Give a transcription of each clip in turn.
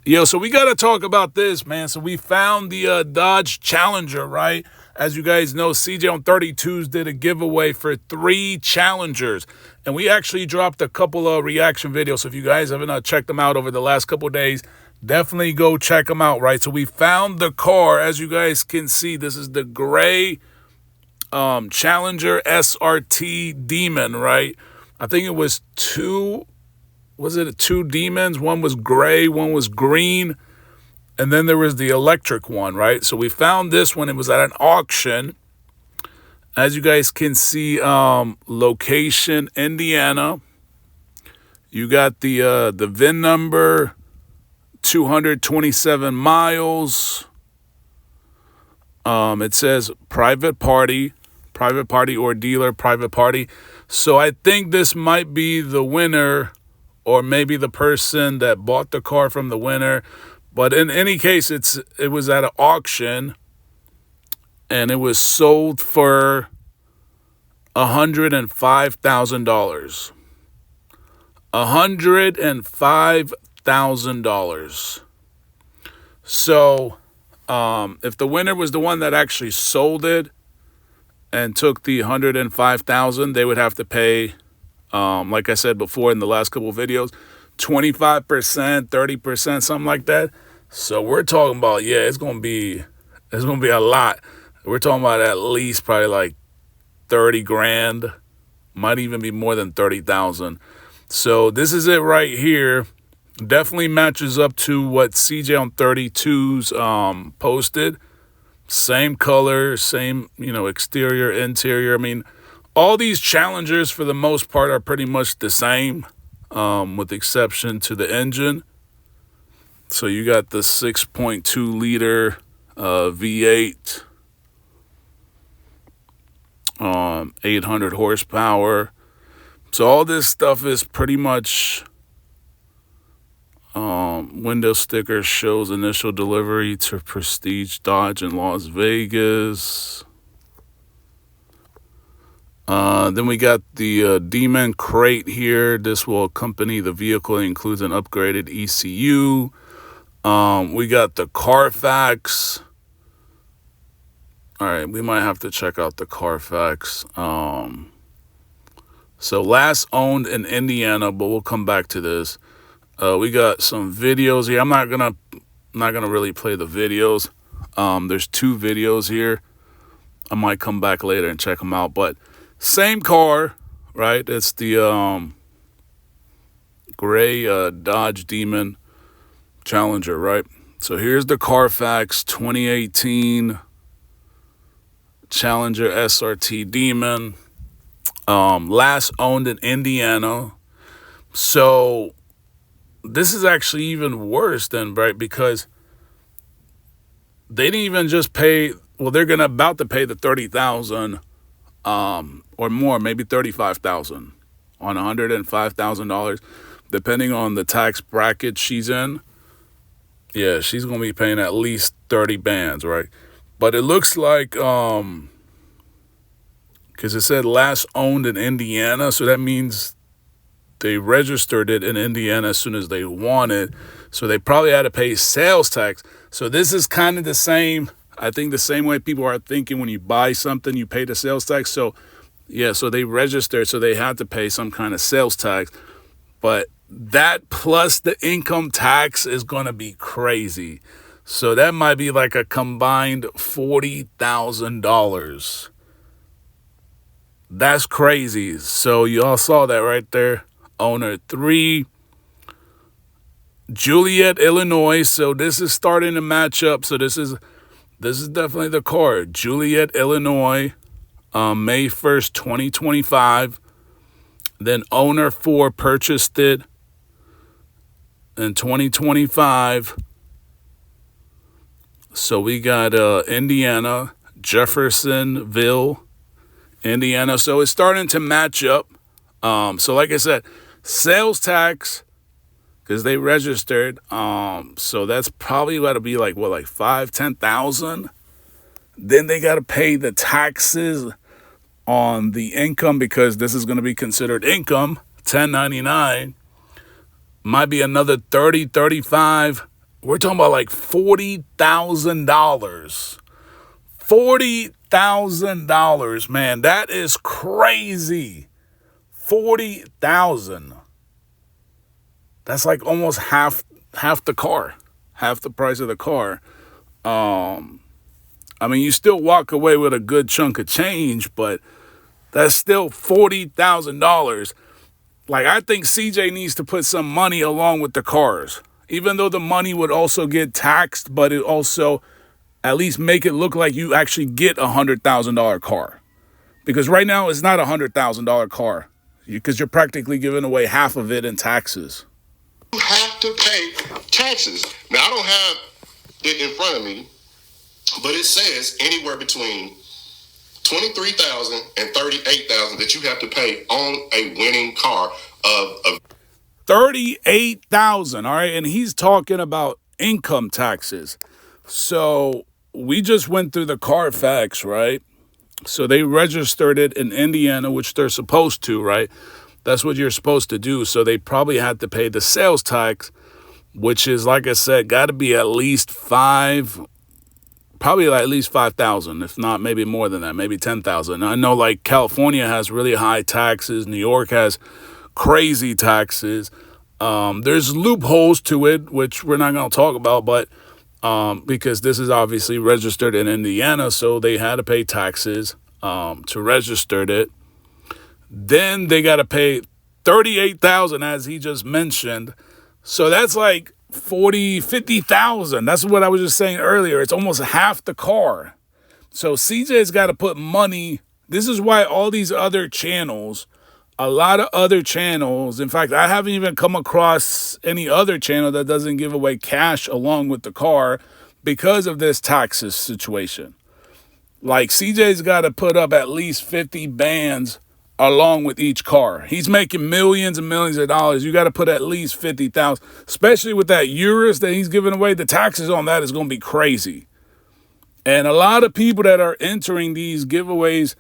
Yo, so we got to talk about this, man. So we found the Dodge Challenger, right? As you guys know, CJ on 32's did a giveaway for 3 Challengers. And we actually dropped a couple of reaction videos. So if you guys haven't checked them out over the last couple of days, definitely go check them out, right? So we found the car. As you guys can see, this is the gray Challenger SRT Demon, right? I think it was two demons? One was gray, one was green, and then there was the electric one, right? So we found this one. It was at an auction. As you guys can see, location, Indiana. You got the VIN number, 227 miles. It says private party or dealer, private party. So I think this might be the winner, or maybe the person that bought the car from the winner. But in any case, it was at an auction, and it was sold for $105,000. $105,000. So if the winner was the one that actually sold it and took the $105,000, they would have to pay, like I said before in the last couple of videos, 25%, 30%, something like that. So we're talking about, yeah, it's gonna be a lot. We're talking about at least probably like 30 grand, might even be more than 30,000. So this is it right here. Definitely matches up to what CJ on 32's posted. Same color, same, exterior, interior. I mean, all these Challengers, for the most part, are pretty much the same, with the exception to the engine. So you got the 6.2 liter V8, 800 horsepower. So all this stuff is pretty much, window sticker shows initial delivery to Prestige Dodge in Las Vegas. Then we got the Demon crate here. This will accompany the vehicle. It includes an upgraded ECU. We got the Carfax. All right, we might have to check out the Carfax. So last owned in Indiana, but we'll come back to this. We got some videos here. I'm not gonna really play the videos. There's 2 videos here. I might come back later and check them out, but same car, right? It's the gray Dodge Demon Challenger, right? So here's the Carfax 2018 Challenger SRT Demon, last owned in Indiana. So this is actually even worse than, right, because they didn't even just pay. Well, they're about to pay the $30,000, or more, maybe $35,000 on $105,000, depending on the tax bracket she's in. Yeah, she's gonna be paying at least 30 bands, right? But it looks like, because it said last owned in Indiana, so that means they registered it in Indiana as soon as they wanted. So they probably had to pay sales tax. So this is kind of the same, I think, the same way people are thinking when you buy something, you pay the sales tax. So yeah, so they registered, so they had to pay some kind of sales tax. But that plus the income tax is going to be crazy. So that might be like a combined $40,000. That's crazy. So you all saw that right there. Owner 3, Juliet, Illinois. So this is starting to match up. So this is definitely the car. Juliet, Illinois, May 1st, 2025. Then owner 4 purchased it in 2025. So we got Indiana, Jeffersonville, Indiana. So it's starting to match up. So like I said, sales tax, because they registered. So that's probably got to be like, what, like $5,000-$10,000. Then they got to pay the taxes on the income, because this is going to be considered income, 1099. Might be another 30, 35. We're talking about like $40,000. $40,000, man. That is crazy. 40,000. That's like almost half the car, half the price of the car. I mean, you still walk away with a good chunk of change, but that's still $40,000. Like, I think CJ needs to put some money along with the cars, even though the money would also get taxed, but it also at least make it look like you actually get $100,000 car. Because right now it's not $100,000 car, because you're practically giving away half of it in taxes. You have to pay taxes. Now, I don't have it in front of me, but it says anywhere between $23,000 and $38,000 that you have to pay on a winning car of $38,000, all right? And he's talking about income taxes. So we just went through the Carfax, right? So they registered it in Indiana, which they're supposed to, right? That's what you're supposed to do. So they probably had to pay the sales tax, which is, like I said, got to be at least probably at least 5,000, if not maybe more than that, maybe 10,000. I know like California has really high taxes. New York has crazy taxes. There's loopholes to it, which we're not going to talk about, but because this is obviously registered in Indiana, so they had to pay taxes to register it. Then they got to pay $38,000, as he just mentioned. So that's like 50,000. That's what I was just saying earlier. It's almost half the car. So CJ's got to put money. This is why all these other channels, a lot of other channels, in fact, I haven't even come across any other channel that doesn't give away cash along with the car because of this taxes situation. Like, CJ's got to put up at least 50 bands along with each car. He's making millions and millions of dollars. You got to put at least 50,000, especially with that Urus that he's giving away. The taxes on that is going to be crazy. And a lot of people that are entering these giveaways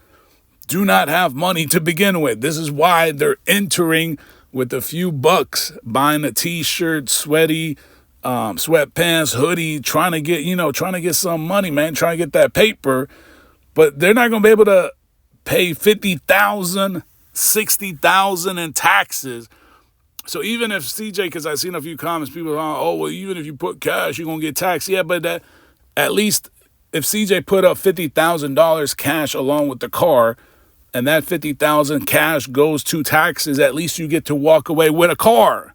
do not have money to begin with. This is why they're entering with a few bucks, buying a t-shirt, sweaty, sweatpants, hoodie, trying to get some money, man, trying to get that paper. But they're not going to be able to pay $50,000, $60,000 in taxes. So even if CJ, because I've seen a few comments, people are, oh, well, even if you put cash, you're going to get taxed. Yeah, but that, at least if CJ put up $50,000 cash along with the car, and that $50,000 cash goes to taxes, at least you get to walk away with a car.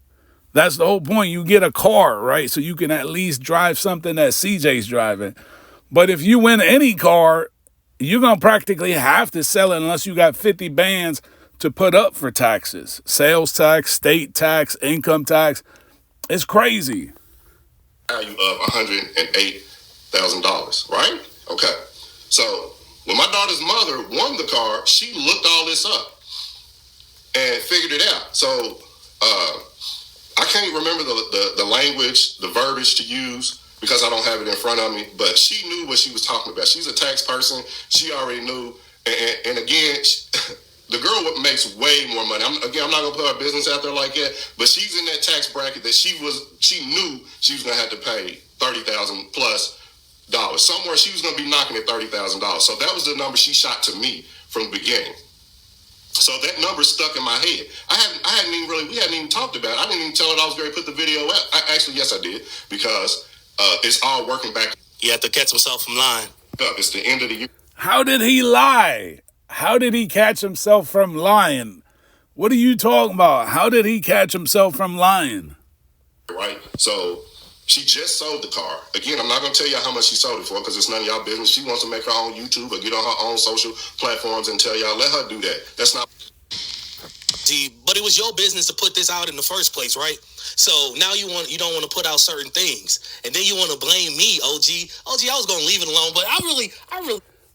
That's the whole point. You get a car, right? So you can at least drive something that CJ's driving. But if you win any car, you're going to practically have to sell it unless you got 50 bands to put up for taxes. Sales tax, state tax, income tax. It's crazy. Value of $108,000, right? Okay. So when my daughter's mother won the car, she looked all this up and figured it out. So I can't remember the language, the verbiage to use, because I don't have it in front of me, but she knew what she was talking about. She's a tax person. She already knew. And again, the girl makes way more money. I'm not going to put her business out there like that, but she's in that tax bracket that she knew she was going to have to pay $30,000 plus dollars. Somewhere she was going to be knocking at $30,000. So that was the number she shot to me from the beginning. So that number stuck in my head. We hadn't even talked about it. I didn't even tell her I was going to put the video out. Actually, yes, I did, because it's all working back. He had to catch himself from lying. It's the end of the year. How did he lie? How did he catch himself from lying? What are you talking about? How did he catch himself from lying? Right? So she just sold the car. Again, I'm not going to tell you how much she sold it for, because it's none of y'all business. She wants to make her own YouTube or get on her own social platforms and tell y'all, let her do that. That's not. But it was your business to put this out in the first place, right? So now you don't want to put out certain things, and then you want to blame me, OG. I was gonna leave it alone, but I really.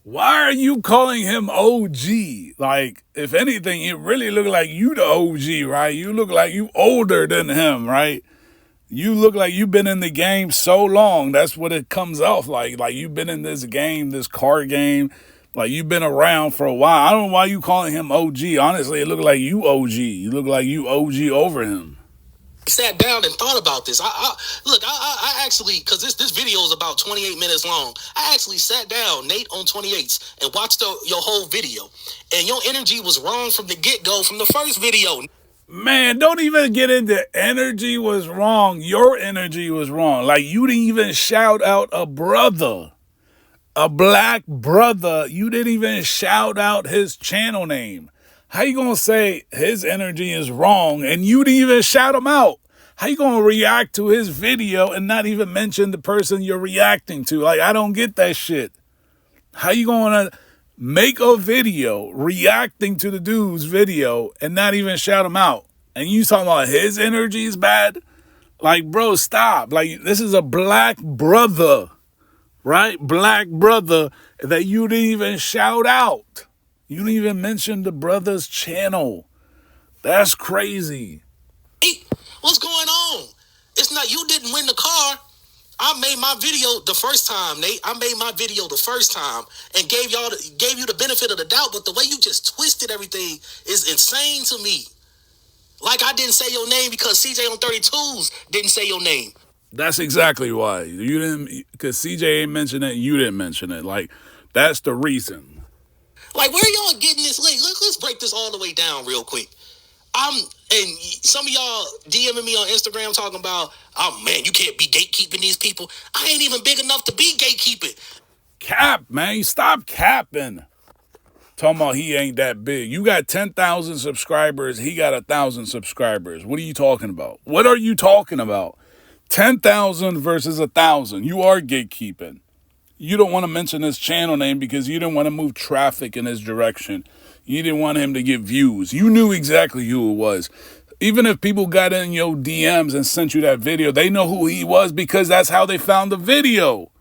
Why are you calling him OG? Like, if anything, it really look like you the OG, right? You look like you older than him, right? You look like you've been in the game so long. That's what it comes off like. Like, you've been in this game, this card game. Like, you've been around for a while. I don't know why you calling him OG. Honestly, it looked like you OG. You look like you OG over him. sat down and thought about this. I actually, because this video is about 28 minutes long. I actually sat down, Nate on 28's, and watched your whole video. And your energy was wrong from the get-go, from the first video. Man, don't even get into energy was wrong. Your energy was wrong. Like, you didn't even shout out a brother, a black brother. You didn't even shout out his channel name. How you gonna say his energy is wrong and you didn't even shout him out? How you gonna react to his video and not even mention the person you're reacting to? Like, I don't get that shit. How you gonna make a video reacting to the dude's video and not even shout him out? And you talking about his energy is bad? Like, bro, stop. Like, this is a black brother, right? Black brother that you didn't even shout out. You didn't even mention the brother's channel. That's crazy. Hey, what's going on? It's not, you didn't win the car. I made my video the first time, Nate. I made my video the first time and gave you the benefit of the doubt, but the way you just twisted everything is insane to me. Like, I didn't say your name because CJ on 32's didn't say your name. That's exactly why. You didn't, because CJ ain't mention it, you didn't mention it. Like, that's the reason. Like, where y'all getting this link? Let's break this all the way down real quick. And some of y'all DMing me on Instagram talking about, oh man, you can't be gatekeeping these people. I ain't even big enough to be gatekeeping. Cap, man. Stop capping. Talking about he ain't that big. You got 10,000 subscribers. He got 1,000 subscribers. What are you talking about? What are you talking about? 10,000 versus 1,000. You are gatekeeping. You don't want to mention his channel name because you didn't want to move traffic in his direction. You didn't want him to get views. You knew exactly who it was. Even if people got in your DMs and sent you that video, they know who he was because that's how they found the video.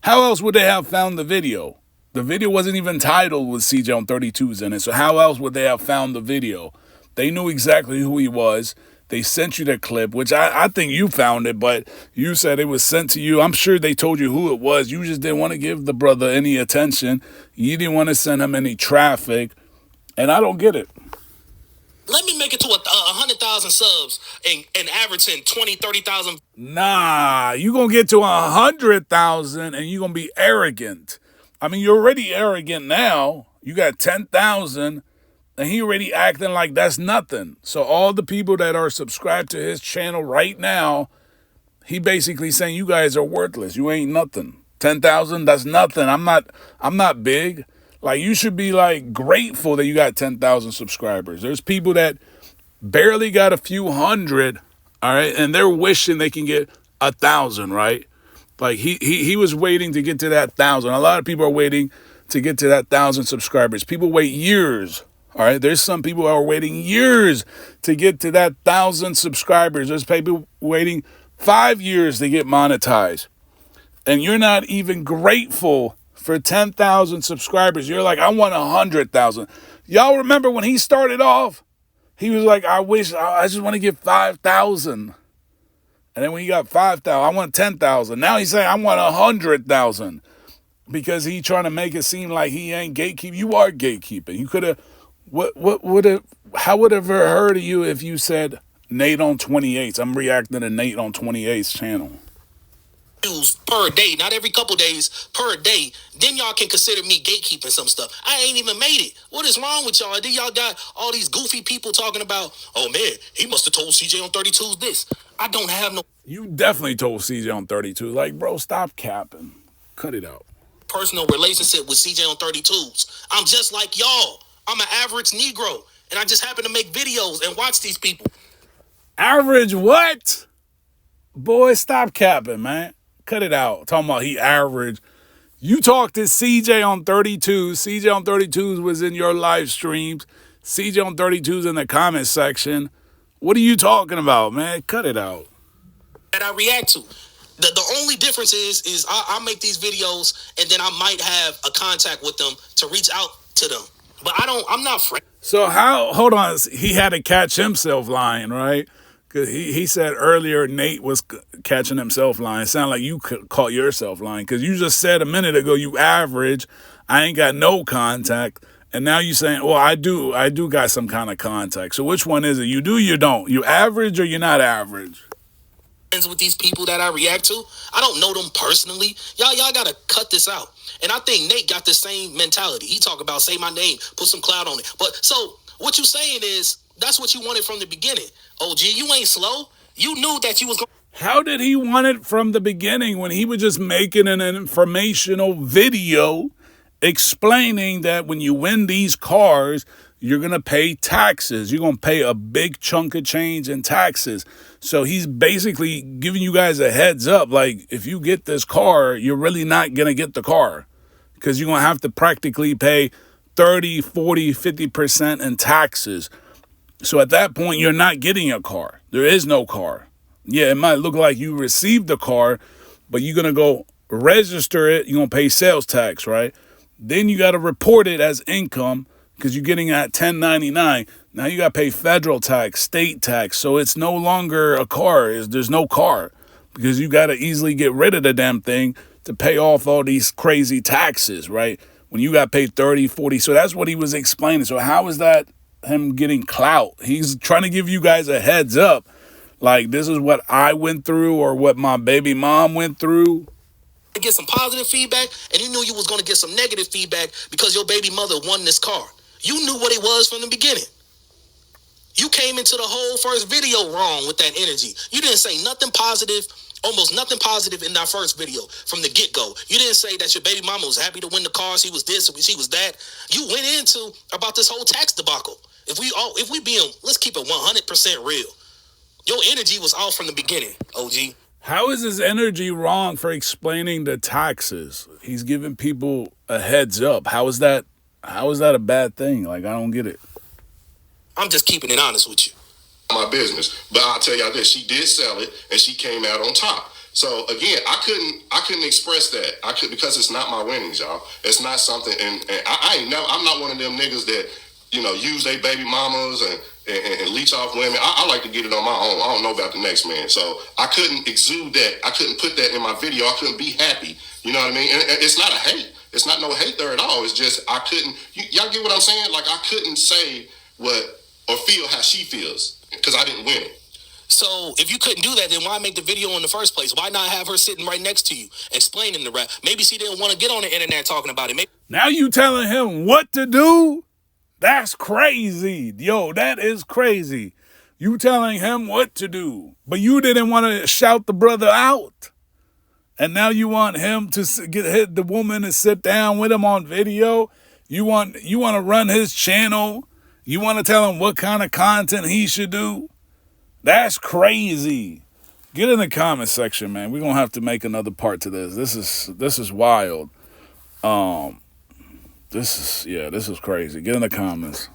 How else would they have found the video? The video wasn't even titled with CJ on 32's in it, so how else would they have found the video? They knew exactly who he was. They sent you the clip, which I think you found it, but you said it was sent to you. I'm sure they told you who it was. You just didn't want to give the brother any attention. You didn't want to send him any traffic, and I don't get it. Let me make it to 100,000 subs and averaging 20, 30,000. Nah, you going to get to 100,000 and you going to be arrogant. I mean, you're already arrogant now. You got 10,000 and he already acting like that's nothing. So all the people that are subscribed to his channel right now, he basically saying you guys are worthless. You ain't nothing. 10,000, that's nothing. I'm not big. Like, you should be, like, grateful that you got 10,000 subscribers. There's people that barely got a few hundred, all right, and they're wishing they can get 1,000, right? Like, he was waiting to get to that 1,000. A lot of people are waiting to get to that 1,000 subscribers. People wait years, all right? There's some people who are waiting years to get to that 1,000 subscribers. There's people waiting 5 years to get monetized. And you're not even grateful for 10,000 subscribers. You're like, I want 100,000. Y'all remember when he started off? He was like, I just want to get 5,000. And then when he got 5,000, I want 10,000. Now he's saying, I want 100,000. Because he trying to make it seem like he ain't gatekeeping. You are gatekeeping. You could have, how would have ever heard of you if you said Nate on 28's? I'm reacting to Nate on 28's channel. Per day, not every couple days, per day, then y'all can consider me gatekeeping some stuff. I ain't even made it. What is wrong with y'all? Then y'all got all these goofy people talking about, oh man, he must have told CJ on 32's this. I don't have no... You definitely told CJ on 32. Like, bro, stop capping. Cut it out. Personal relationship with CJ on 32's. I'm just like y'all. I'm an average Negro, and I just happen to make videos and watch these people. Average what? Boy, stop capping, man. Cut it out. Talking about he average. You talked to CJ on 32. CJ on 32 was in your live streams. CJ on 32's in the comment section. What are you talking about, man? Cut it out. That I react to. The only difference is I make these videos and then I might have a contact with them to reach out to them. But I'm not friends. So hold on. He had to catch himself lying, right? Because he said earlier Nate was catching himself lying. It sounded like you caught yourself lying because you just said a minute ago you average. I ain't got no contact. And now you're saying, well, I do got some kind of contact. So which one is it? You do, you don't? You average or you're not average? With these people that I react to, I don't know them personally. Y'all gotta cut this out. And I think Nate got the same mentality. He talk about say my name, put some clout on it. But so what you saying is that's what you wanted from the beginning. OG, you ain't slow. You knew that you was going. How did he want it from the beginning when he was just making an informational video explaining that when you win these cars, you're going to pay taxes. You're going to pay a big chunk of change in taxes. So he's basically giving you guys a heads up. Like, if you get this car, you're really not going to get the car because you're going to have to practically pay 30, 40, 50% in taxes. So at that point, you're not getting a car. There is no car. Yeah, it might look like you received the car, but you're going to go register it. You're going to pay sales tax, right? Then you got to report it as income because you're getting at 1099. Now you got to pay federal tax, state tax. So it's no longer a car. There's no car because you got to easily get rid of the damn thing to pay off all these crazy taxes, right? When you got paid 30, 40. So that's what he was explaining. So how is that him getting clout? He's trying to give you guys a heads up. Like, this is what I went through or what my baby mom went through. To get some positive feedback, and you knew you was going to get some negative feedback because your baby mother won this car. You knew what it was from the beginning. You came into the whole first video wrong with that energy. You didn't say nothing positive, almost nothing positive in that first video from the get-go. You didn't say that your baby mama was happy to win the car, she was this, she was that. You went into about this whole tax debacle. If we being, let's keep it 100% real. Your energy was off from the beginning, OG. How is his energy wrong for explaining the taxes? He's giving people a heads up. How is that a bad thing? Like, I don't get it. I'm just keeping it honest with you. My business. But I'll tell y'all this, she did sell it and she came out on top. So again, I couldn't express that. I could because it's not my winnings, y'all. It's not something and I'm not one of them niggas that, use their baby mamas and leech off women. I like to get it on my own. I don't know about the next man. So I couldn't exude that. I couldn't put that in my video. I couldn't be happy. You know what I mean? And it's not a hate. It's not no hate there at all. It's just I couldn't. Y'all get what I'm saying? Like I couldn't say what or feel how she feels because I didn't win it. So if you couldn't do that, then why make the video in the first place? Why not have her sitting right next to you explaining the rap? Maybe she didn't want to get on the internet talking about it. Now you telling him what to do? That's crazy. Yo, that is crazy. You telling him what to do, but you didn't want to shout the brother out. And now you want him to hit the woman to sit down with him on video. You want to run his channel. You want to tell him what kind of content he should do. That's crazy. Get in the comment section, man. We're going to have to make another part to this. This is wild. This is crazy. Get in the comments.